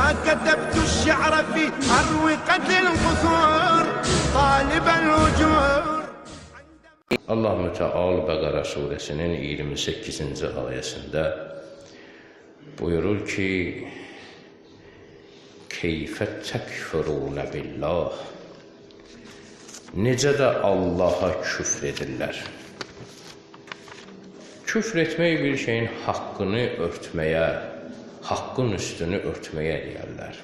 ما كتبت الشعر في أروقة القصور طالب الأجور. Allah Teala Bəqərə suresinin 28-ci ayəsində buyurur ki, Keyfə təkfurunə billah, necə də Allaha küfr edirlər. Küfr etmək bir şeyin haqqını örtməyə, haqqın üstünü örtməyə deyərlər.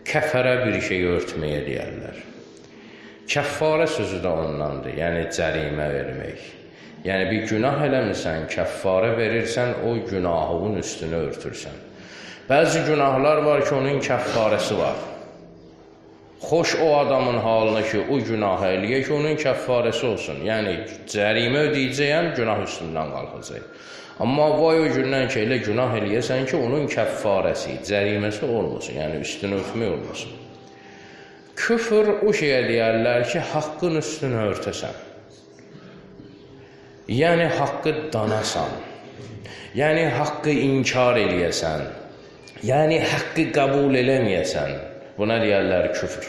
Kəfərə bir şeyi örtməyə deyərlər. Kəffarə sözü də ondandır, yəni cərimə vermək. Yəni bir günah eləmirsən, kəffarə verirsən, o günahın üstünü örtürsən. Bəzi günahlar var ki, onun kəffarəsi var. Xoş o adamın halına ki, o günah eləyə ki, onun kəffarəsi olsun. Yəni cərimə ödəyəcəyəm, günah üstündən qalxacaq. Amma vay o gündən ki, elə günah eləyəsən ki, onun kəffarəsi, cəriməsi olmasın, yəni üstünü örtmək olmasın. Küfür o şeyə deyərlər ki, haqqın üstünü örtəsən. Yəni haqqı danasan. Yəni haqqı inkar eləyəsən. Yəni haqqı qəbul eləməyəsən. Buna deyərlər küfür.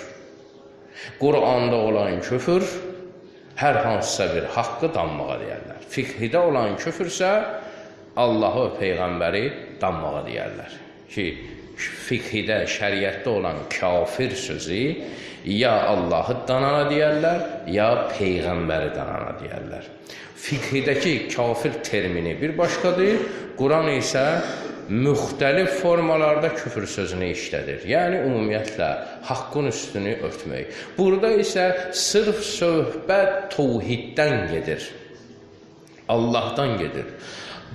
Qur'anda olan küfür, hər hansısa bir haqqı danmağa deyərlər. Fiqhidə olan küfürsə, Allahı, Peyğəmbəri danmağa deyərlər. Ki, fiqhidə, şəriətdə olan kafir sözü ya Allahı danana deyərlər, ya Peyğəmbəri danana deyərlər. Fiqhidəki kafir termini bir başqadır, Quran isə müxtəlif formalarda küfür sözünü işlədir. Yəni, ümumiyyətlə, haqqın üstünü örtmək. Burada isə sırf söhbət təvhiddən gedir. Allahdan gedir.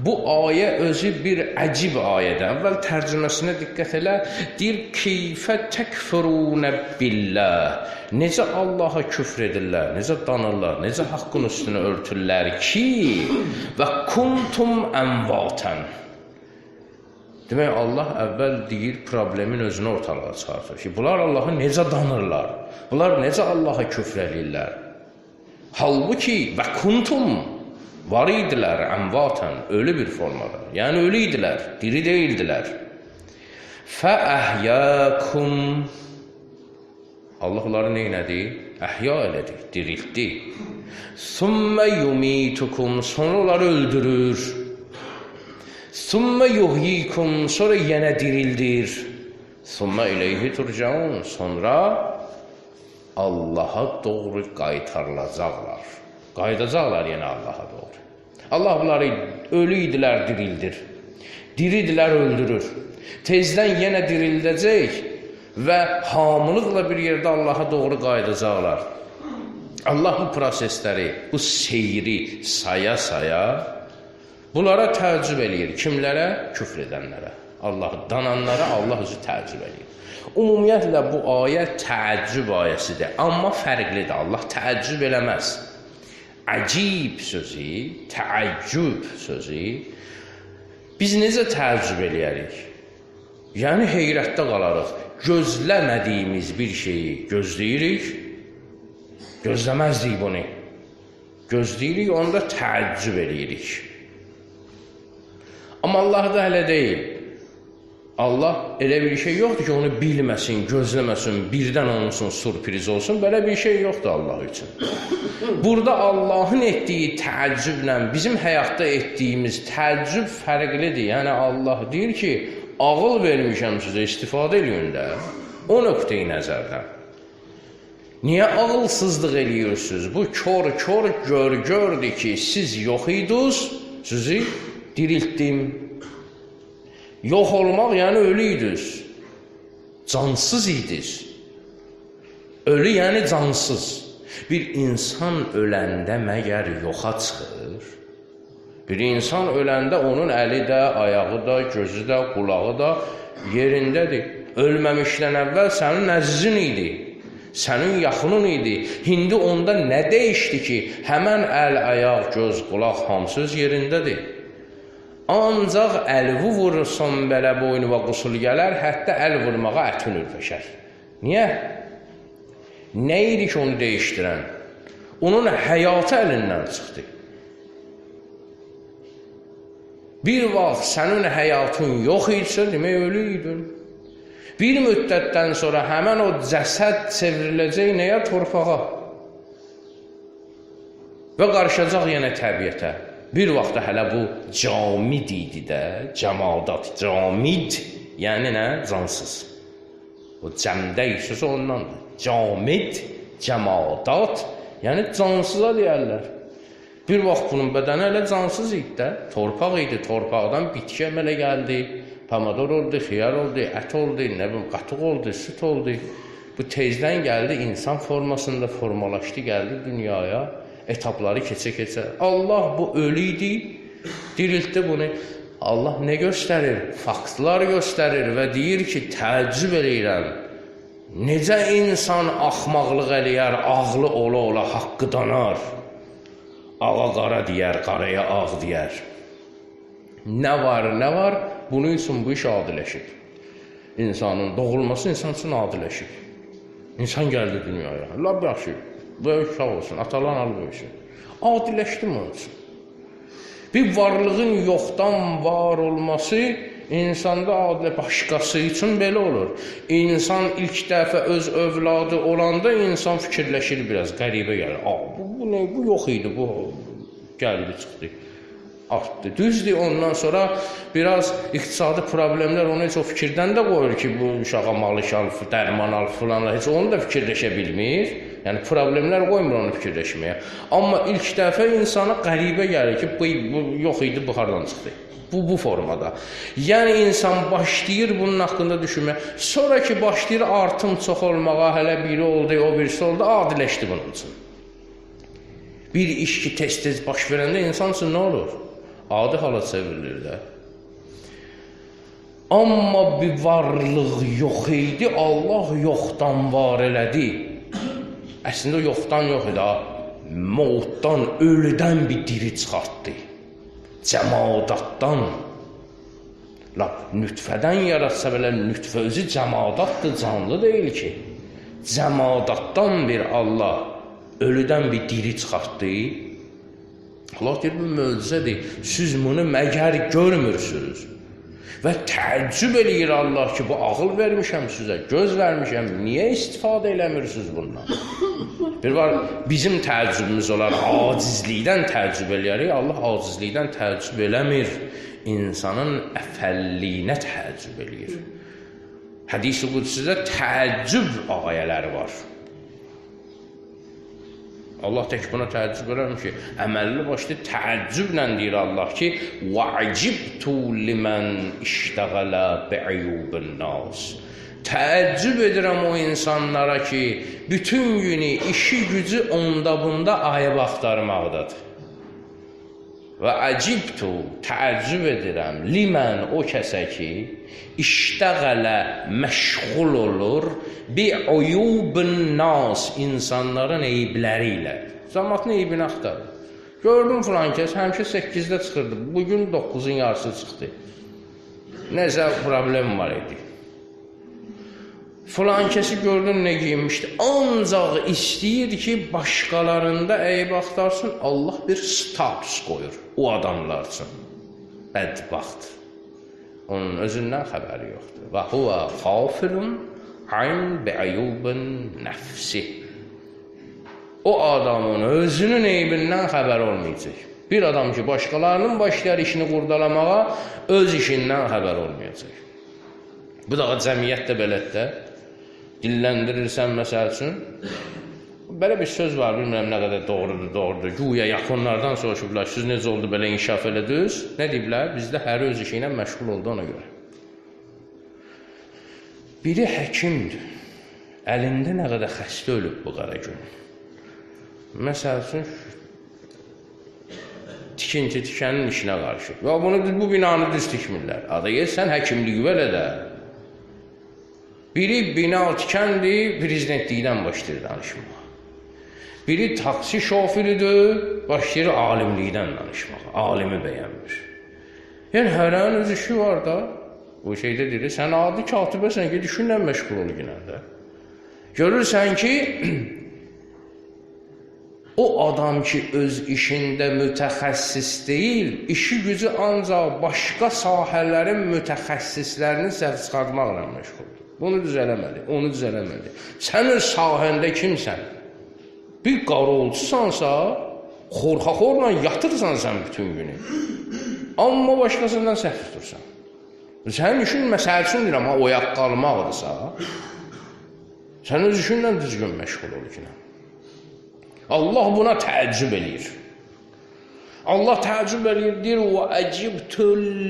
Bu ayə özü bir əcib ayədir. Əvvəl tərcüməsinə diqqət elə. Deyir, keyfə təkfurunə billah. Necə Allaha küfr edirlər, necə danırlar, necə haqqın üstünü örtürlər ki, və kuntum əmvatən. Demək, Allah əvvəl deyir, problemin özünü ortalığa çıxartır ki, bunlar Allahı necə danırlar, bunlar necə Allaha küfr edirlər. Halbuki, və kuntum, var idilər əmvatən, ölü bir formada. Yəni, ölü idilər, diri deyildilər. Fəəhyəkum, Allah onları neynədi? Əhya elədi, diriltdi. Sümmə yumitukum, sonra onları öldürür. Sümmə yuhyikum, sonra yenə dirildir. Sümmə ileyhi turcaun, sonra Allaha doğru qaytarılacaqlar. Qaydacaqlar yenə Allaha doğru. Allah bunları ölü idilər, dirildir. Diridilər, öldürür. Tezdən yenə dirildəcək və hamılıqla bir yerdə Allaha doğru qaydacaqlar. Allah bu prosesləri, bu seyri saya-saya bunlara təəccüb eləyir. Kimlərə? Küfr edənlərə. Allahı dananlara Allah özü təəccüb eləyir. Ümumiyyətlə, bu ayə təəccüb ayəsidir. Amma fərqlidir. Allah təəccüb eləməz. Əcib sözü, təəccüb sözü biz necə təəccüb eləyərik? Yəni, heyrətdə qalarıq. Gözləmədiyimiz bir şeyi gözləyirik, gözləməzdik bunu. Gözləyirik, onda təəccüb eləyirik. Amma Allah'da hələ deyil. Allah elə bir şey yoxdur ki, onu bilməsin, gözləməsin, birdən olsun, sürpriz olsun. Belə bir şey yoxdur Allah üçün. Burada Allahın etdiyi təəccüblə bizim həyatda etdiyimiz təəccüb fərqlidir. Yəni, Allah deyir ki, ağıl vermişəm sizə, istifadə eləyin də. O nöqteyi nəzərdən. Niyə ağılsızlıq eləyirsiniz? Bu kör gördü ki, siz yox idiniz, sizi diriltdim. Yox olmaq, yəni ölü idiniz. Cansız idiniz. Ölü, yəni cansız. Bir insan öləndə məgər yoxa çıxır. Bir insan öləndə onun əli də, ayağı da, gözü də, qulağı da yerindədir. Ölməmişdən əvvəl sənin əzizin idi. Sənin yaxının idi. İndi onda nə dəyişdi ki, həmən əl, ayaq, göz, qulaq hamısı öz yerindədir. Ancaq əlvi vurursan belə boynuva qusul gələr, hətta əl vurmağa ətin ürpəşər. Niyə? Nə idi ki, onu dəyişdirən? Onun həyatı əlindən çıxdı. Bir vaxt sənin həyatın yox idisə, demək ölü idin. Bir müddətdən sonra həmən o cəsəd çevriləcək nəyə? Torpağa. Və qarışacaq yenə təbiətə. Bir vaxtda hələ bu camid idi də, cəmadat, camid, yəni nə? Cansız. O cəmdə sözü ondandır. Camid, cəmadat, yəni cansıza deyərlər. Bir vaxt bunun bədəni hələ cansız idi də, torpaq idi, torpaqdan bitki əmələ gəldi. Pomidor oldu, xiyar oldu, ət oldu, nə bilim, qatıq oldu, süt oldu. Bu tezdən gəldi, insan formasında formalaşdı, gəldi dünyaya, etapları keçə-keçə. Allah bu ölü idi, diriltdi bunu. Allah nə göstərir? Faktlar göstərir və deyir ki, təəccüb eləyirəm. Necə insan axmaqlıq eləyər, ağlı ola-ola haqqı danar. Ağa qara deyər, qaraya ağ deyər. Nə var, nə var? Bunun üçün bu iş adiləşib. İnsanın doğulması insan üçün adiləşib. İnsan gəldi dünyaya. Lab yaxşı, böyük uşaq olsun, atalan al böyüsün. Adiləşdi mi onun üçün? Bir varlığın yoxdan var olması insanda adilə başqası üçün belə olur. İnsan ilk dəfə öz övladı olanda insan fikirləşir biraz, qəribə gəlir. Bu ne, bu yox idi, bu gəldi, çıxdı. Artdı. Düzdür, ondan sonra biraz iqtisadi problemlər onu heç o fikirdən də qoyur ki, bu uşağa malış al, dərman al, filanlar, heç onu da fikirləşə bilmir. Yəni, problemlər qoymur onu fikirləşməyə. Amma ilk dəfə insana qəribə gəlir ki, bu yox idi, bu hardan çıxdı. Bu formada. Yəni, insan başlayır bunun haqqında düşünməyə. Sonra ki, başlayır artım çox olmağa, hələ biri oldu, o birisi oldu, adiləşdi bunun üçün. Bir iş ki, tez-tez baş verəndə insan üçün nə olur? Adi hala çevrilir də. Amma bir varlıq yox idi, Allah yoxdan var elədi. Əslində yoxdan yox idi, mevtdan, ölüdən bir diri çıxartdı. Cəmadatdan, nütfədən yaratsa belə, nütfə özü cəmadatdır, canlı deyil ki. Cəmadatdan bir Allah ölüdən bir diri çıxartdı. Allah deyir, bu möcüzədir, siz bunu məgər görmürsünüz. Və təəccüb eləyir Allah ki, bu ağıl vermişəm sizə, göz vermişəm, niyə istifadə eləmirsiniz bundan? Bir var, bizim təəccübümüz olar, acizlikdən təəccüb eləyərik, Allah acizlikdən təəccüb eləmir, insanın əfəlliyinə təəccüb eləyir. Hədis-i qudsidə təəccüb ayələri var. Allah tək buna təəccüb eləmir ki, əməlli başlı təəccüblə deyir Allah ki, وَعَجِبْتُ لِمَنْ اِشْتَغَلَ بِعَيُوبِ النَّاسِ Təəccüb edirəm o insanlara ki, bütün günü işi gücü onda bunda ayıb axtarmaqdadır. Və əcibtu, təəccüb edirəm, limən o kəsə ki, iştəğələ məşğul olur, bi'uyubun nas, insanların eybləri ilə. Cəmaatın eybini axtarır. Gördüm filan kəs, həmişə 8-də çıxırdı, bugün 9-un yarısı çıxdı. Nəsə problem var idi. Filan kəsi gördün nə giyinmişdi, ancaq istəyir ki, başqalarında eyb axtarsın, Allah bir status qoyur o adamlar üçün. Bədbaxtdır. Onun özündən xəbəri yoxdur. Və huvə xafilun an bi'ayubin nəfsi. O adamın özünün eybindən xəbər olmayacaq. Bir adam ki, başqalarının başlayar işini qurdalamağa, öz işindən xəbər olmayacaq. Bu da cəmiyyətdə belədir. Dilləndirirsən məsəl üçün. Belə bir söz var, bilmirəm nə qədər doğrudur. Güya yaxınlardan soruşublar, siz necə oldu belə inkişaf elədiniz? Nə deyiblər? Bizdə hər öz işi ilə məşğul oldu ona görə. Biri həkimdir. Əlində nə qədər xəstə ölüb bu qara gün. Məsəl üçün, tikinti tikənin işinə qarışıb. Ya bu binanı düz tikmirlər. Adayı sən həkimliyi belə də. Biri bina tikəndir, prezidentlikdən başlayır danışmağa. Biri taksi şoförüdür, başlayır alimlikdən danışmağa. Alimi bəyənmir. Yəni, hərənin öz işi var da. O şeydə deyir, sən adi katibəsən ki, düşünlə məşğul ol yenə də. Görürsən ki, O adam ki öz işində mütəxəssis deyil, işi gücü ancaq başqa sahələrin mütəxəssislərini səhv çıxartmaqla məşğuldur. Bunu düz eləmədi, onu düz eləmədi. Sən öz sahəndə kimsən? Bir qarolçusansa, xorxaxorla yatırsan sən bütün günü. Amma başqasından səhv tutursan. Sənin işin məsəl üçün deyirəm, oyaq qalmaqdırsa, sən öz işinlə düzgün məşğul ol ki. Allah buna təəccüb eləyir. Allah təəccüb eləyir, deyir, وَأَجِبْتُ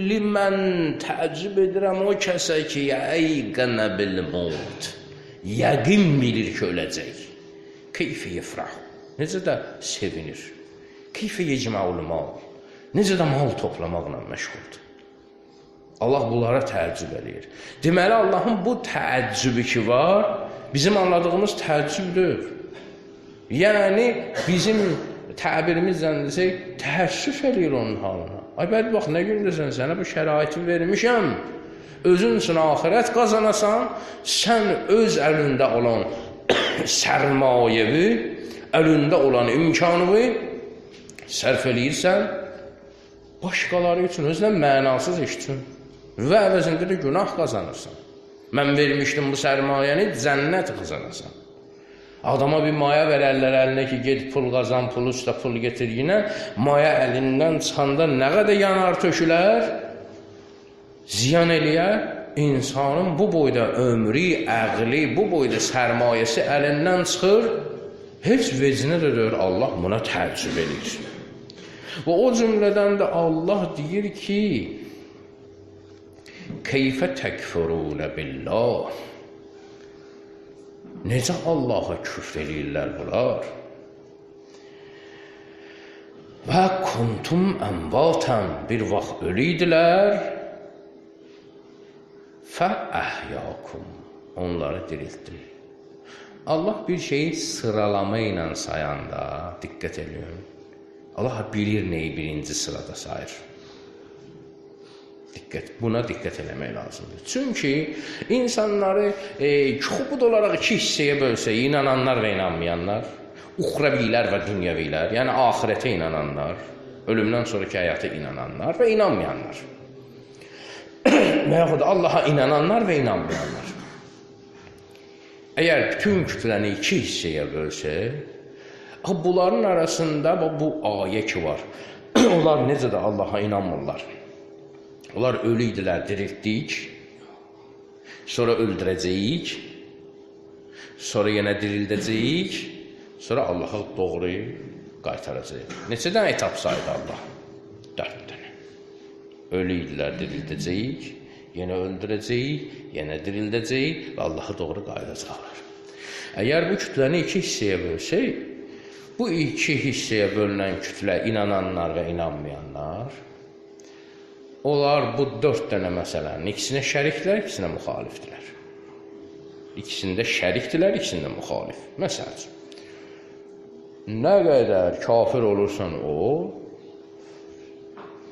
لِمَنْ təəccüb edirəm o kəsə ki, يَيْقَنَ بِالْمَوْتِ yəqin bilir ki, öləcək. Keyfə yefrah. Necə də sevinir. Keyfə yecməul mal. Necə də mal toplamaqla məşğuldur. Allah bunlara təəccüb eləyir. Deməli, Allahın bu təəccübü ki var, bizim anladığımız təəccübdür. Yəni, bizim təbirimizlə desək, təəssüf eləyir onun halına. Ay, bəli, bax, nə gündəsən, sənə bu şəraiti vermişəm. Özün üçün axirət qazanasan, sən öz əlində olan sərmayevi, əlində olan imkanını sərf eləyirsən, başqaları üçün, özünə mənasız iş üçün və əvəzində də günah qazanırsan. Mən vermişdim bu sərmayəni, cənnət qazanırsan. Adama bir maya verərlər əlinə ki, get pul qazan, pul üstə pul getir yine. Maya əlindən çıxanda nə qədər yanar tökülər, ziyan eləyər. İnsanın bu boyda ömrü, əqli, bu boyda sərmayəsi əlindən çıxır. Heç vecinə də deyir, Allah buna təəccüb edir. Və o cümlədən də Allah deyir ki, keyfə təkfurunə billah. Necə Allaha küfr eləyirlər bunlar? Və kuntum ənvatan, bir vaxt ölüydülər, fəəhyakum, onları diriltdim. Allah bir şeyi sıralama ilə sayanda, diqqət edin, Allah bilir neyi birinci sırada sayır. Buna diqqət eləmək lazımdır. Çünki insanları kobud olaraq iki hissəyə bölsək, inananlar və inanmayanlar, uxrəvilər və dünyəvilər, yəni ahirətə inananlar, ölümdən sonraki həyata inananlar və inanmayanlar. Və yaxud da Allaha inananlar və inanmayanlar. Əgər bütün kütləni iki hissəyə bölsək, bunların arasında bu ayə ki var, onlar necə də Allaha inanmırlar. Onlar ölüydülər, diriltdik, sonra öldürəcəyik, sonra yenə dirildəcəyik, sonra Allaha doğru qaytaracaq. Neçə dənə etap saydı Allah? 4 dənə. Ölüydülər, dirildəcəyik, yenə öldürəcəyik, yenə dirildəcəyik və Allaha doğru qaytaracaqlar. Əgər bu kütləni iki hissəyə bölsək, bu iki hissəyə bölünən kütlə inananlar və inanmayanlar, onlar bu 4 dənə məsələnin ikisinə şərikdirlər, ikisinə müxalifdirlər. İkisində şərikdirlər, ikisində müxalif. Məsəl üçün, nə qədər kafir olursan o,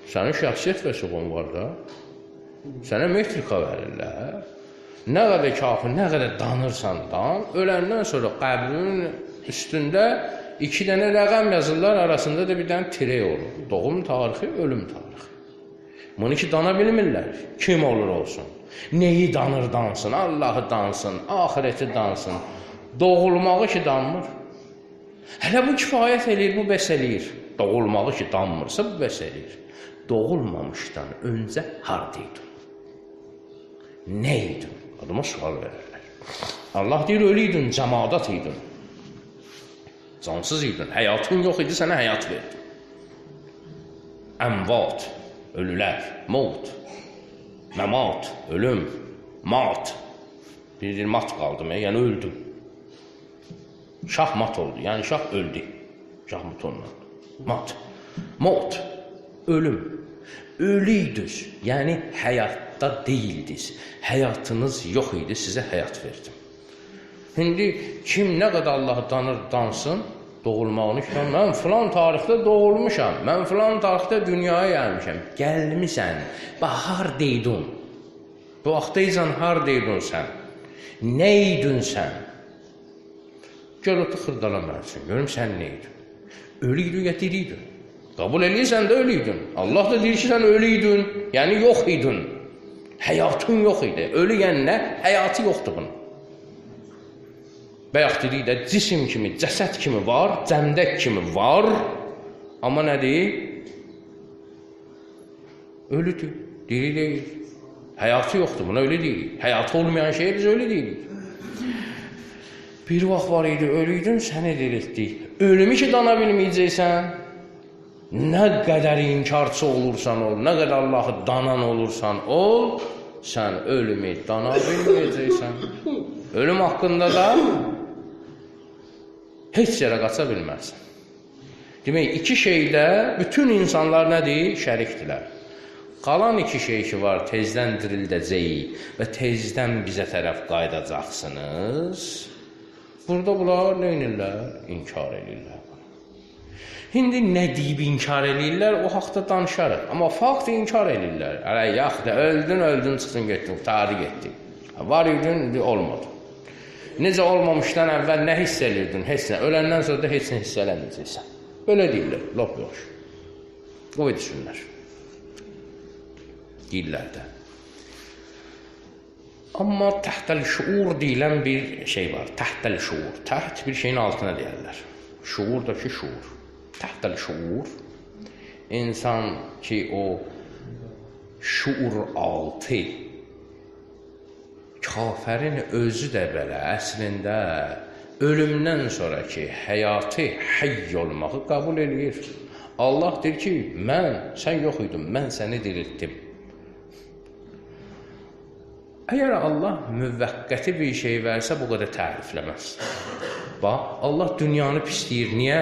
sənin şəxsiyyət vəsiqon var da, sənə metrika verirlər. Nə qədər kafir, nə qədər danırsan dan, öləndən sonra qəbrinin üstündə 2 dənə rəqəm yazırlar, arasında da bir dənə tirey olur. Doğum tarixi, ölüm tarixi. Bunu ki dana bilmirlər, kim olur olsun. Neyi danır dansın, Allahı dansın, ahireti dansın. Doğulmağı ki danmır. Hələ bu kifayət eləyir, bu bəs eləyir. Doğulmağı ki danmırsa bu bəs eləyir. Doğulmamışdan öncə hardaydın? Nə idin? Adama sual verirlər. Allah deyir, ölüydün, cəmadat idin. Cansız idin, həyatın yox idi, sənə həyat verdi. Əmvat, ölülər, mevt, məmat, ölüm, mat. Bir mat qaldım, yəni öldüm. Şah mat oldu, yəni şah öldü. Şah mat ondan. Mat, mevt, ölüm. Ölüydünüz, yəni həyatda deyildiniz. Həyatınız yox idi, sizə həyat verdim. İndi kim nə qədər Allahı danır, dansın, doğulmağını ki, mən filan tarixdə doğulmuşam, mən filan tarixdə dünyaya gəlmişəm. Gəlmişsən, hardaydın? Bu vaxtaycan hardaydın sən? Nə idin sən? Gəl otu xırdala mən üçün, görüm sən nə idin? Ölüydün ya diriydin. Kabul edirsən də ölüydün. Allah da deyir ki, sən ölüydün, yəni yox idin. Həyatın yox idi. Ölü yəni nə? Həyatı yoxdur bunun. Bayaq dedik də cisim kimi, cəsəd kimi var, cəmdək kimi var. Amma nədir? Ölüdür, diri deyil. Həyatı yoxdur, buna ölü deyilik. Həyatı olmayan şeyə biz ölü deyilik. Bir vaxt var idi, ölüydün, səni diriltdik. Ölümü ki, dana bilməyəcəksən, nə qədər inkarçı olursan ol, nə qədər Allahı danan olursan ol, sən ölümü dana bilməyəcəksən. Ölüm haqqında da heç yerə qaça bilmərsən. Demək, iki şeydə bütün insanlar nədir? Şərikdirlər. Qalan iki şey ki var, tezdən dirildəcəyik və tezdən bizə tərəf qaydacaqsınız. Burada bunlar nə edirlər? İnkar edirlər. İndi nə deyib inkar edirlər, o haqda danışarıq. Amma fakt inkar edirlər. Hələ yaxda öldün, çıxdın, getdin, qurtarı getdin. Var idin, olmadı. Necə olmamışdan əvvəl nə hiss edirdin? Heç nə. Öləndən sonra da heç nə hiss eləməyəcəksən. Böyle deyirlər, lop yox. Qoy düşünlər. Deyirlərdə. Amma təhtəl şuur deyilən bir şey var. Təhtəl şuur. Təht bir şeyin altına deyərlər. Şuur da ki, şuur. Təhtəl şuur. İnsan ki, o şuur altı kafirin özü də belə əslində ölümdən sonraki həyatı, hayy olmağı qəbul edir. Allah deyir ki, sən yox idin, mən səni diriltdim. Əgər Allah müvəqqəti bir şey versə, bu qədər tərifləməz. Bax, Allah dünyanı pisləyir. Niyə?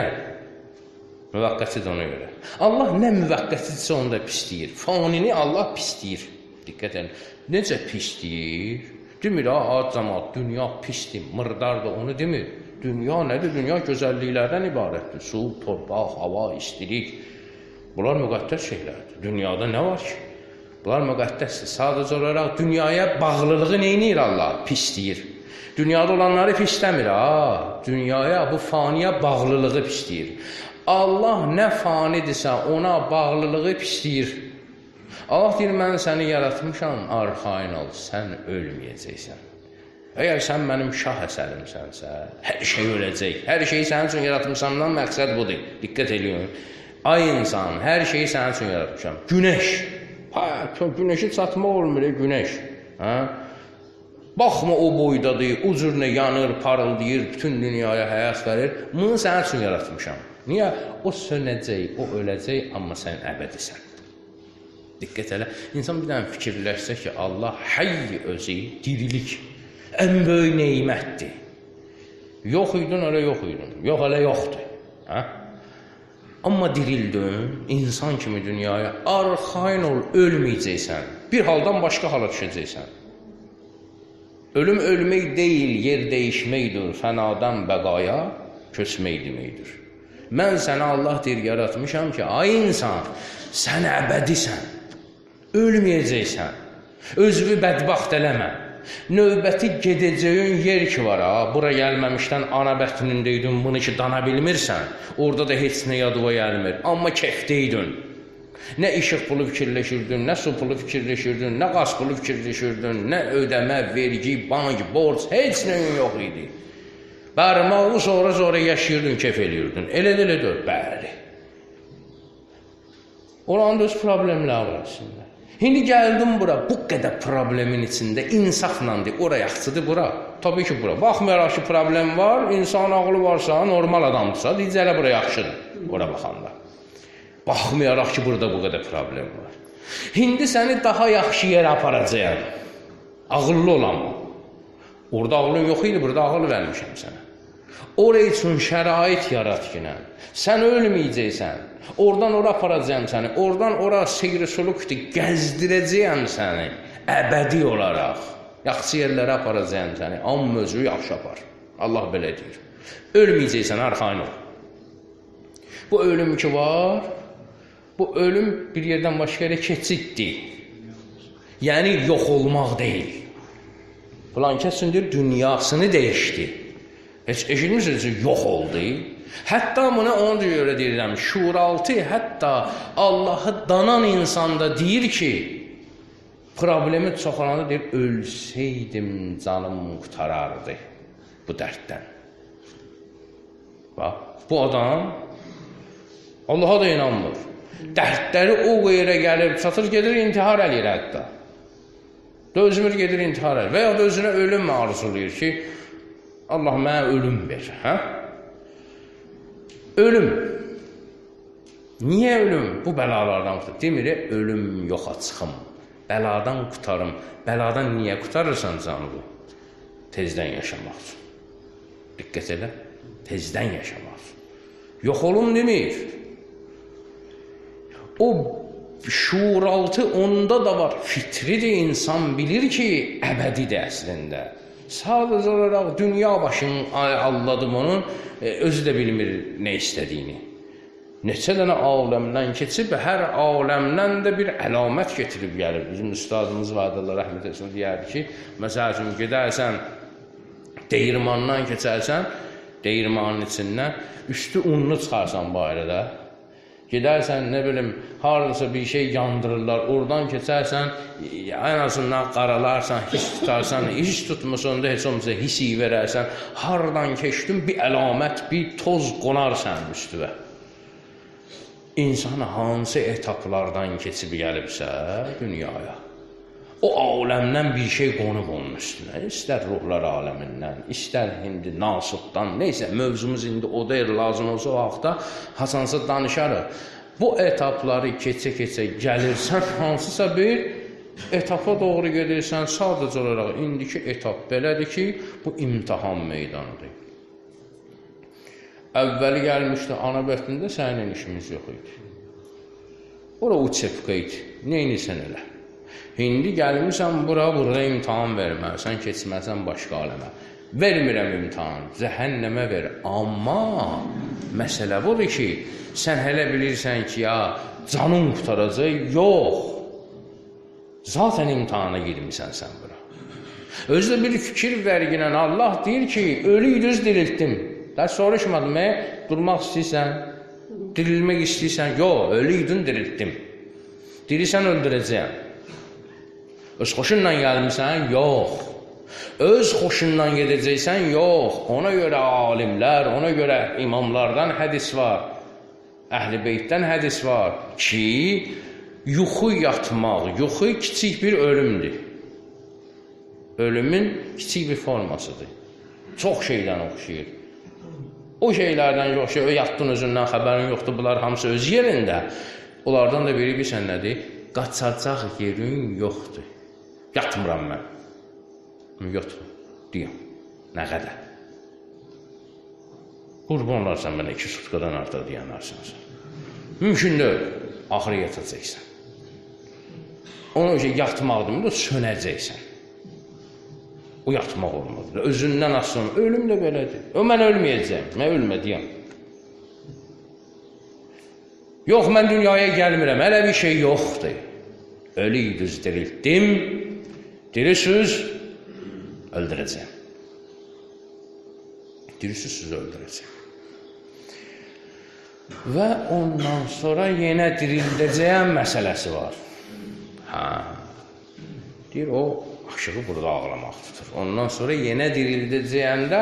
Müvəqqəti də ona görə. Allah nə müvəqqətidirsə onu da pisləyir. Fanini Allah pisləyir. Diqqət edin. Necə pisləyir? Demir, cəmaat, dünya pisdir, mırdardır, onu demir. Dünya nədir? Dünya gözəlliklərdən ibarətdir. Su, torpaq, hava, istilik. Bunlar müqəddəs şeylərdir. Dünyada nə var ki? Bunlar müqəddəsdir. Sadəcə olaraq dünyaya bağlılığı neynir Allah? Pisləyir. Dünyada olanları pisləmir. Dünyaya, bu faniyə bağlılığı pisləyir. Allah nə fanidirsə ona bağlılığı pisləyir. Allah deyir, mən səni yaratmışam, arxain ol, sən ölməyəcəksən. Əgər sən mənim şah əsərimsənsə, hər şey öləcək. Hər şeyi sənin üçün yaratmışamdan məqsəd budur. Diqqət edin. Ay insan, hər şeyi sənin üçün yaratmışam. Günəş. Günəşi çatmaq olmur, günəş. Baxma o boydadır, ucuruna yanır, parıldayır, bütün dünyaya həyat verir. Bunu sənin üçün yaratmışam. Niyə? O sönəcək, o öləcək, amma sən əbədisən. Diqqət elə. İnsan bir dənə fikirləşsə ki, Allah hayy özü, dirilik, ən böyük neymətdir. Yox idin, elə yox idin. Yox, elə yoxdur. Amma dirildin, insan kimi dünyaya, arxain ol, ölməyəcəksən. Bir haldan başqa hala düşəcəksən. Ölüm ölmək deyil, yer dəyişməkdir, fənadan bəqaya köçmək deməkdir. Mən səni Allah deyir, yaratmışam ki, ay insan, sən əbədisən, ölməyəcəksən, özünü bədbaxt eləmə. Növbəti gedəcəyin yer ki var, bura gəlməmişdən ana bətnindəydin, bunu ki dana bilmirsən, orada da heç nə yadıva gəlmir, amma kefdəydin. Nə işıq pulu fikirləşirdin, nə su pulu fikirləşirdin, nə qaz pulu fikirləşirdin, nə ödəmə, vergi, bank, borc, heç nəyin yox idi. Barmağı sonra yaşayırdın, kef edirdin. Elə, bəli. Oranın da öz problemləri var aslında. İndi gəldim bura, bu qədər problemin içində insaflandır, ora yaxşıdır bura. Tabii ki bura. Baxmayaraq ki problem var, insan ağlı varsa, normal adamdırsa, deyəcəklə bura yaxşıdır, ora baxanda. Baxmayaraq ki burada bu qədər problem var. İndi səni daha yaxşı yerə aparacağım. Ağıllı olan mı? Orada ağlın yox idi, burada ağıl vermişəm sənə. Oraya üçün şərait yarat ki, sən ölməyəcəksən. Oradan ora aparacağım səni, oradan ora seyri sulukdur, gəzdirəcəyəm səni, əbədi olaraq. Yaxşı yerlərə aparacağım səni, amma özü yaxşı apar. Allah belə deyir. Ölməyəcəksən, arxain ol. Bu ölüm ki var, bu ölüm bir yerdən başqa yerə keçiddir. Yəni, yox olmaq deyil. Filan kəsin deyir, dünyasını dəyişdi. Heç eşitmişsiniz ki, yox oldu. Hətta buna ona görə deyirəm, şuuraltı hətta Allahı danan insanda deyir ki, problemi çoxalanda deyir, ölsəydim canım qurtarardı bu dərddən. Bax, bu adam Allaha da inanmır. Dərdləri o yerə gəlib, çatır, gedir, intihar eləyir hətta. Dözmür, gedir, intihar eləyir. Və ya da özünə ölüm arzulayır ki, Allah mənə ölüm ver. Hə? Ölüm. Niyə ölüm? Bu bəlalardan qurtarım. Demir, ölüm yoxa çıxım. Bəladan qurtarım. Bəladan niyə qurtarırsan canlı? Tezdən yaşamaq üçün. Diqqət elə. Tezdən yaşamaq üçün. Yox olum demir. O şuuraltı onda da var. Fitridir, insan bilir ki, əbədidir əslində. Sadəcə olaraq dünya başını alladım onun, özü də bilmir nə istədiyini. Neçə dənə aləmdən keçib, hər aləmdən də bir əlamət getirib gəlir. Bizim üstadımız vardı, Allah rəhmət etsin, deyərdi ki, məsəl üçün, gedərsən, deyirmandan keçərsən, deyirmanın içindən, üstü unlu çıxarsan bayrədə. Gedərsən, nə bilim, haradasa bir şey yandırırlar, oradan keçərsən, ən azından qaralarsan, his tutarsan, his tutmusan da heç olmasa his iyi verərsən, haradan keçdin, bir əlamət, bir toz qonar sənin üstüvə. İnsan hansı etaplardan keçib gəlibsə dünyaya, o aləmdən bir şey qonub onun üstünə, istər ruhlar aləmindən, istər indi nasıqdan, neysə, mövzumuz indi o deyir, lazım olsa o vaxtda hasansa danışarıq. Bu etapları keçə-keçə gəlirsən, hansısa bir etapa doğru gedirsən, sadəcə olaraq indiki etap belədir ki, bu imtihan meydanıdır. Əvvəli gəlmişdi, ana bəhtində sənin işimiz yox idi. Ora uçepqa idi, neynirsən elə? İndi gəlmişsən burada imtihan verməlisən, keçməlisən başqa aləmə. Vermirəm imtihan, cəhənnəmə ver. Amma məsələ budur ki, sən hələ bilirsən ki, ya canın qurtaracaq, yox. Zaten imtihana girmişsən sən bura. Özdə bir fikir verginən Allah deyir ki, ölüydüz diriltdim. Dərs soruşmadım, durmaq istəyirsən, dirilmək istəyirsən, yox, ölüydün diriltdim. Dirisən öldürəcəyəm. Öz xoşunla gəlmişsən? Yox. Öz xoşundan gedəcəksən? Yox. Ona görə alimlər, ona görə imamlardan hədis var. Əhl-i beytdən hədis var ki, yuxu yatmaq, yuxu kiçik bir ölümdür. Ölümün kiçik bir formasıdır. Çox şeydən oxşayır. O şeylərdən yox, yatdın özündən xəbərin yoxdur, bunlar hamısı öz yerində. Onlardan da biri bilsən nədir? Qaçacaq yerin yoxdur. Yatmıram mən. Yatmıram, deyəm. Nə qədər? Qurban olarsan mənə 2 sutkadan artıq deyənərsən. Mümkün deyil, axırı yatacaqsan. Onun üçün yatmaq deməkdir, sönəcəksən. O yatmaq olmadı. Özündən asılın, ölüm də belədir. Mən ölməyəcəm, mən ölmədiyəm. Yox, mən dünyaya gəlmirəm, hələ bir şey yoxdur. Ölüydüz, diriltdim, dirisiz, öldürəcəm. Dirisiz öldürəcəm. Və ondan sonra yenə dirildəcəyəm məsələsi var. Deyir, o aşığı burada ağlamaq tutur. Ondan sonra yenə dirildəcəyəndə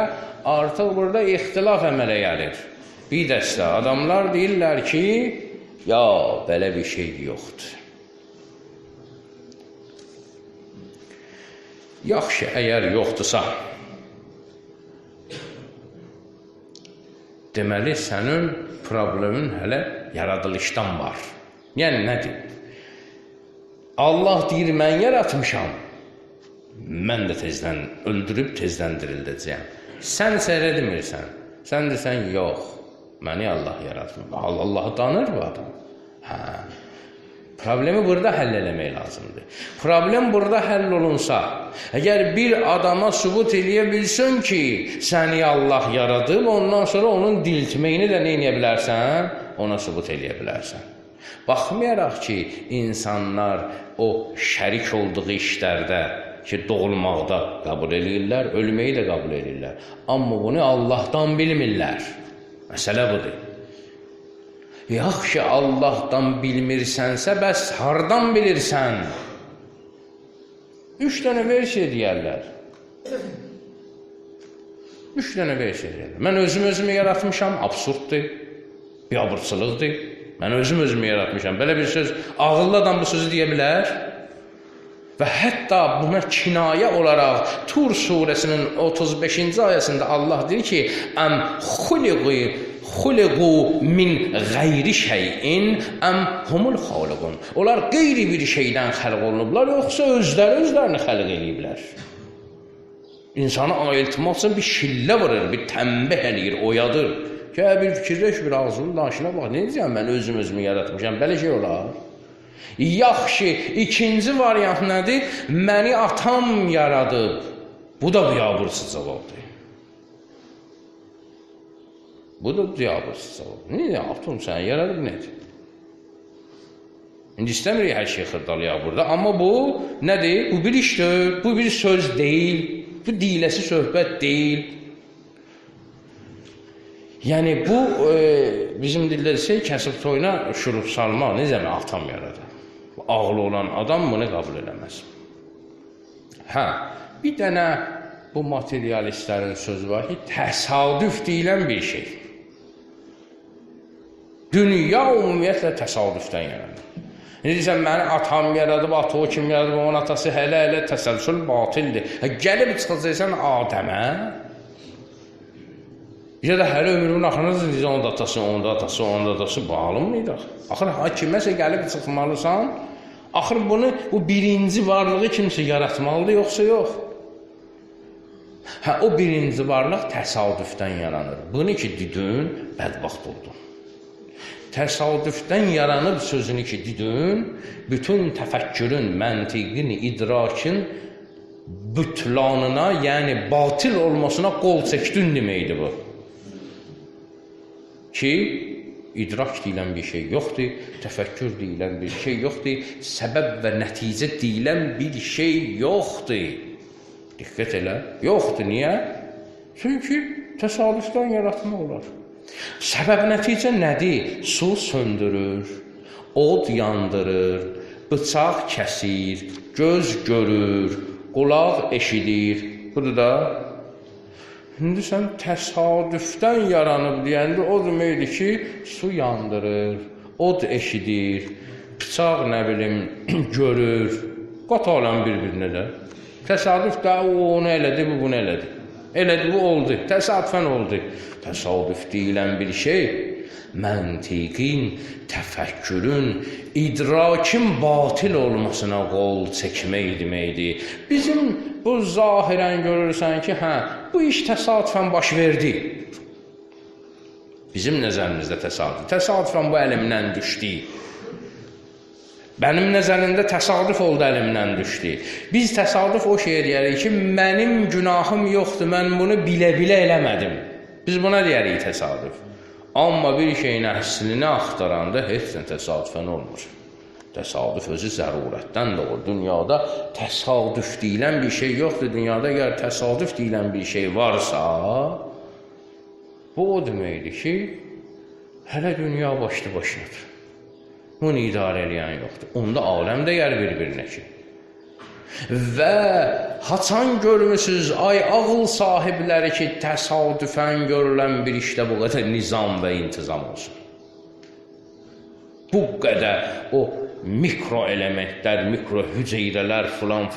artıq burada ixtilaf əmələ gəlir. Bir dəstə adamlar deyirlər ki, ya, belə bir şey yoxdur. Yaxşı, əgər yoxdursa, deməli, sənin problemin hələ yaradılışdan var. Yəni, nədir? Allah deyir, mən yaratmışam, mən də tezdən öldürüb, tezdən dirildəcəyəm. Sən səhərə demirsən, sən desən, yox, məni Allah yaratmır. Allah'ı tanır bu adam. Problemi burada həll eləmək lazımdır. Problem burada həll olunsa, əgər bir adama sübut eləyə bilsin ki, səni Allah yaradıb, ondan sonra onun diriltməyini də nə eləyə bilərsən? Ona sübut eləyə bilərsən. Baxmayaraq ki, insanlar o şərik olduğu işlərdə ki, doğulmaqda qəbul edirlər, ölməyi də qəbul edirlər. Amma bunu Allahdan bilmirlər. Məsələ budur. Yaxşı, Allahdan bilmirsənsə, bəs hardan bilirsən? 3 dənə versiya deyərlər. 3 dənə versiya deyərlər. Mən özümü yaratmışam, absurddur, biabırçılıqdır. Mən özümü yaratmışam. Belə bir söz, ağıllı adam bu sözü deyə bilər. Və hətta buna kinayə olaraq Tur surəsinin 35-ci ayəsində Allah deyir ki, əm xuliqu min qeyri şeyin əm humul xaliqun. Onlar qeyri bir şeydən xəlq olunublar, yoxsa özlərini xəlq eləyiblər. İnsanı ayıltmaq üçün bir şillə vurur, bir tənbih eləyir, oyadır. Ki, bir fikirləş, bir ağzının danışına bax, ne diyeceğim, mən özümü yaratmışam, belə şey olar. Yaxşı, ikinci variant nədir? Məni atam yaradıb. Bu da biabırsız cavabdır. Bu da biabırsız cavabdır. Niyə? Atam səni yaradıb nədir? İndi istəmirik hər şey xırdalayaq burada. Amma bu nədir? Bu bir işdir, bu bir söz deyil, bu deyiləsi söhbət deyil. Yəni bu bizim dildə desək, kəsib toyuna şurup salmaq, necə mi atam yaradı? Ağlı olan adam bunu qəbul eləməz. Hə, bir dənə bu materialistlərin sözü var ki, təsadüf deyilən bir şey. Dünya ümumiyyətlə təsadüfdən yaranır. Deyirsən, məni atam yaradıb, atı o kim yaradıb, onun atası hələ təsəlsül batildir. Gəlib çıxacaqsan Adəmə, ya da hər ömrümün axırında deyəcək, onun da atası bağlı mıydı? Axır, kiməsə gəlib çıxmalısan, axır bunu, bu birinci varlığı kimsə yaratmalıdır, yoxsa yox? Hə, o birinci varlıq təsadüfdən yaranır. Bunu ki, didün, bədbaxt oldun. Təsadüfdən yaranıb sözünü ki, didün, bütün təfəkkürün, məntiqin, idrakın bütlanına, yəni batil olmasına qol çəkdin deməkdir bu. Ki, idrak deyilən bir şey yoxdur, təfəkkür deyilən bir şey yoxdur, səbəb və nəticə deyilən bir şey yoxdur. Diqqət elə, yoxdur, niyə? Çünki təsadüfdən yaratma olar. Səbəb nəticə nədir? Su söndürür, od yandırır, bıçaq kəsir, göz görür, qulaq eşidir. Budur da. Şimdi sən təsadüfdən yaranıb deyəndə o deməkdir ki, su yandırır, od eşidir, bıçaq nə bilim görür, qatalən bir-birinə də. Təsadüf də o onu elədi, bu bunu elədi. Elədi, bu oldu, təsadüfən oldu. Təsadüf deyilən bir şey, məntiqin, təfəkkürün, idrakin batil olmasına qol çəkmək deməkdir. Bizim bu zahirən görürsən ki, hə, bu iş təsadüfən baş verdi. Bizim nəzərimizdə təsadüf. Təsadüfən bu əlimdən düşdü. Mənim nəzərimdə təsadüf oldu, əlimdən düşdü. Biz təsadüf o şey deyərik ki, mənim günahım yoxdur, mən bunu bilə-bilə eləmədim. Biz buna deyərik təsadüf. Amma bir şeyin əslini axtaranda heç nə təsadüfən olmur. Təsadüf özü zərurətdən doğur. Dünyada təsadüf deyilən bir şey yoxdur. Dünyada əgər təsadüf deyilən bir şey varsa, bu o deməkdir ki, hələ dünya başlı başınadır. Bunu idarə edən yoxdur. Onda aləm də yer bir-birinə ki. Və haçan görmüsünüz, ay ağıl sahibləri ki, təsadüfən görülən bir işdə bu qədər nizam və intizam olsun. Bu qədər o mikro elementlər, mikro hüceyrələr filan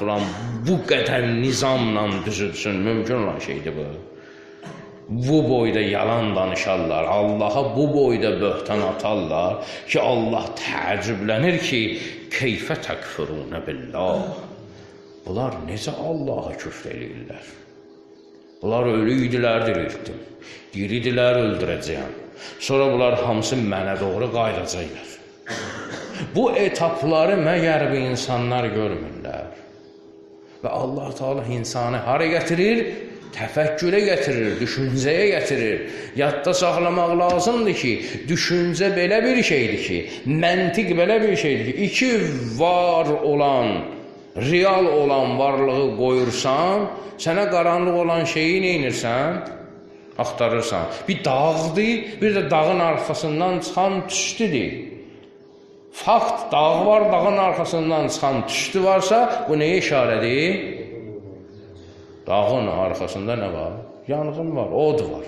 bu qədər nizamla düzülsün, mümkün olan şeydir bu. Bu boyda yalan danışarlar, Allaha bu boyda böhtan atarlar ki, Allah təəccüblənir ki, keyfə təkfurunə billah. Bunlar necə Allaha küfr eləyirlər? Bunlar ölü idilər, diriltdim. Diridilər, öldürəcəyəm. Sonra bunlar hamısı mənə doğru qayıdacaqlar. Bu etapları məgər bu insanlar görmürlər. Və Allah Teala insanı hara gətirir? Təfəkkürə gətirir, düşüncəyə gətirir. Yadda saxlamaq lazımdır ki, düşüncə belə bir şeydir ki, məntiq belə bir şeydir ki, iki var olan real olan varlığı qoyursan, sənə qaranlıq olan şeyi neynirsən? Axtarırsan. Bir dağdır, bir də dağın arxasından çıxan tüstüdür. Fakt, dağ var, dağın arxasından çıxan tüstü varsa, bu nəyə işarədir? Dağın arxasında nə var? Yanğın var, od var.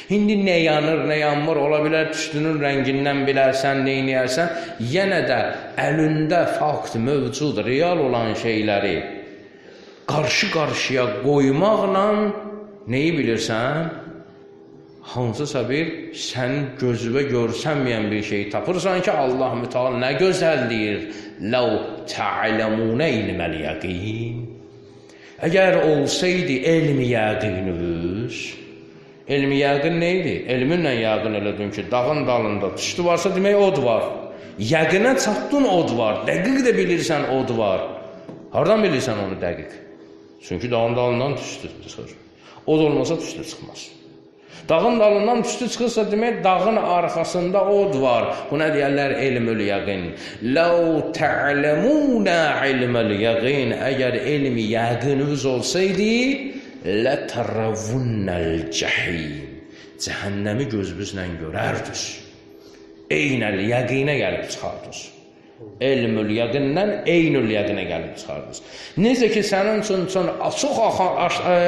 İndi nə yanır, nə yanmır, ola bilər tüstünün rəngindən bilərsən, neynəyərsən, yenə də əlində fakt mövcud, real olan şeyləri qarşı-qarşıya qoymaqla neyi bilirsən? Hansısa bir sən gözüvə görsənməyən bir şey tapırsan ki, Allah Müteala nə gözəl deyir? Ləv tə'ləmunə ilməl yəqin. Əgər olsaydı elmi yəqininiz, elmi yəqin neydi? Elminlə yəqin elədin ki, dağın dalında tüstü varsa demək od var. Yəqinə çatdın od var. Dəqiq də bilirsən od var. Hardan bilirsən onu dəqiq? Çünki dağın dalından tüstü çıxır. Od olmasa tüstü çıxmaz. Dağın dalından tüstü çıxırsa demək, dağın arxasında od var. Buna deyərlər elmül yəqin. Ləv tə'ləmunə ilməl yəqin. Əgər elmi yəqininiz olsaydı, lətərəvunnəl cəhim. Cəhənnəmi gözünüzlə görərdiniz. Eynəl yəqinə gəlib çıxardınız. Elmül yəqindən eynül yəqinə gəlib çıxardınız. Necə ki, sənin üçün çox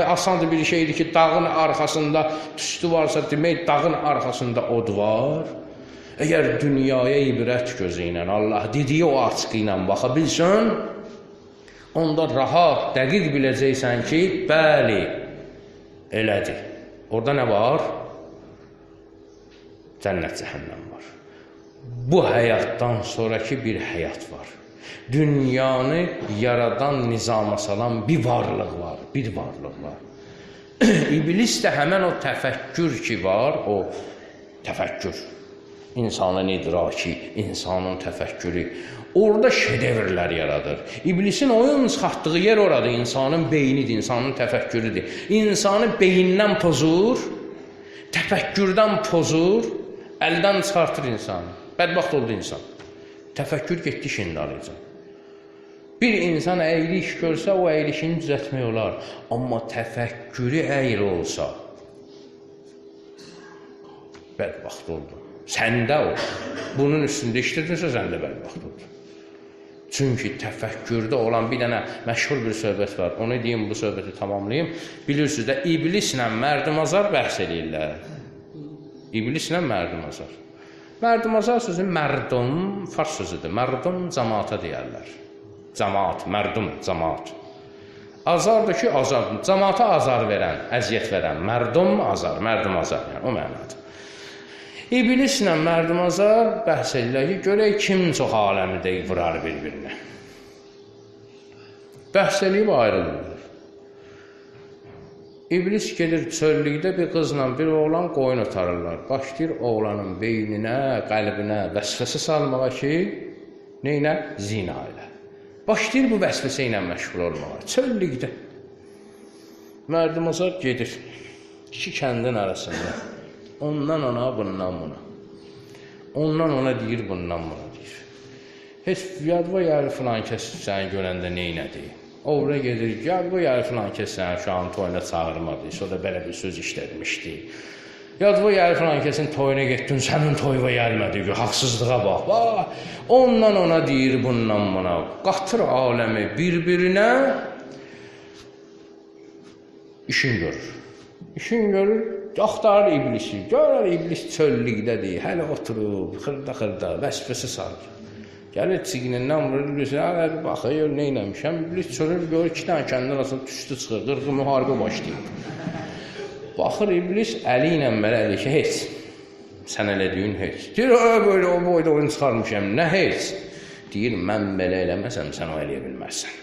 asandır bir şeydir ki, dağın arxasında tüstü varsa demək, dağın arxasında od var. Əgər dünyaya ibrət gözü ilə Allah dediyi o açıq ilə baxa bilsən, onda rahat, dəqiq biləcəksən ki, bəli, elədir. Orada nə var? Cənnət, cəhənnəm var. Bu həyatdan sonraki bir həyat var. Dünyanı yaradan, nizama salan bir varlıq var, bir varlıq var. İblis də həmən o təfəkkür ki var, o təfəkkür, insanın idraki, insanın təfəkkürü, orada şedevrlər yaradır. İblisin oyun çıxartdığı yer orada, insanın beynidir, insanın təfəkkürüdür. İnsanı beyindən pozur, təfəkkürdən pozur, əldən çıxartır insanı. Bədbaxt oldu insan. Təfəkkür getdi şimdi arayacaq. Bir insan əyri iş görsə, o əyri işini düzəltmək olar. Amma təfəkkürü əyri olsa, bədbaxt oldu. Səndə o. Bunun üstündə işlədinsə, səndə bədbaxt oldu. Çünki təfəkkürdə olan bir dənə məşhur bir söhbət var. Onu deyim, bu söhbəti tamamlayayım. Bilirsiniz də, iblislə mərdimazar bəhs edirlər. İblislə mərdimazar. Mərdimazar sözü mərdum, fars sözüdür. Mərdum cəmaata deyərlər. Cəmaat, mərdum, cəmaat. Azardır ki, azar. Cəmaata azar verən, əziyyət verən. Mərdum, azar, mərdimazar. Yəni, o mənadır. İblislə mərdimazar bəhs edirlər ki, görək kim çox aləmdə vurar bir-birinə. Bəhs eləyib ayrılırlar. İblis gedir çöllükdə bir qızla bir oğlan qoyun otarırlar. Başlayır oğlanın beyninə, qəlbinə vəsvəsə salmağa ki, neynə? Zina ilə. Başlayır bu vəsvəsə ilə məşğul olmağa. Çöllükdə. Mərdimazar gedir. İki kəndin arasında. Ondan ona, bundan buna. Ondan ona deyir, bundan buna deyir. Heç yadva yarı filan kəs səni görəndə neynədir? Oraya gedir, gəl bu yarı filan kəs səni şu an toyuna çağırmadı. O da belə bir söz işlətmişdi. Yadva yarı filan kəsin toyuna getdin, sənin toyuna gəlmədi. Haqsızlığa bax. Bax. Ondan ona deyir, bundan buna. Qatır aləmi bir-birinə işin görür. İşin görür, axtarır iblisi. Görür iblis çöllükdədir. Hələ oturub, xırda-xırda, vəsvəsə salır. Gəlir çiğnindən vurur, iblisə baxır, neynəmişəm. İblis çölür, görür, iki dənə kəndin arasında tüstü çıxır, qırğı müharibə başlayır. Baxır iblis əli ilə belə eləyir ki, heç. Sən elədiyin heç. Deyir, böyle o boyda oyun çıxarmışam, nə heç? Deyir, mən belə eləməsəm, sən o eləyə bilməzsən.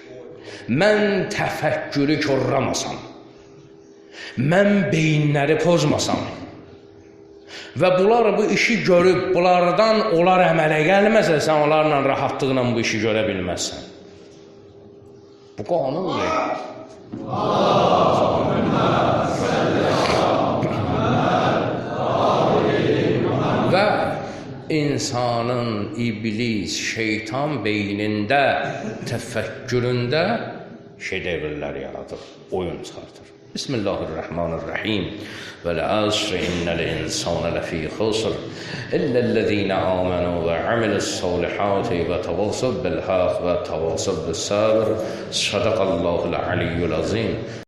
Mən təfəkkürü korramasam, mən beyinləri pozmasam və bunlar bu işi görüb, bunlardan onlar əmələ gəlməsə, sən onlarla rahatlıqla bu işi görə bilməzsən. Bu qanundur. Və insanın, iblis, şeytan beynində, təfəkküründə şedevrlər yaradır, oyun çıxardır. Bismillahirrahmanirrahim. Vəl-əsr innəl-insana ləfî xusr illellezîne âmenû və amilussâlihâti və tevâsav bil-haqq və tevâsav bis-sabr. Sadaqallâhul aliyyul azîm.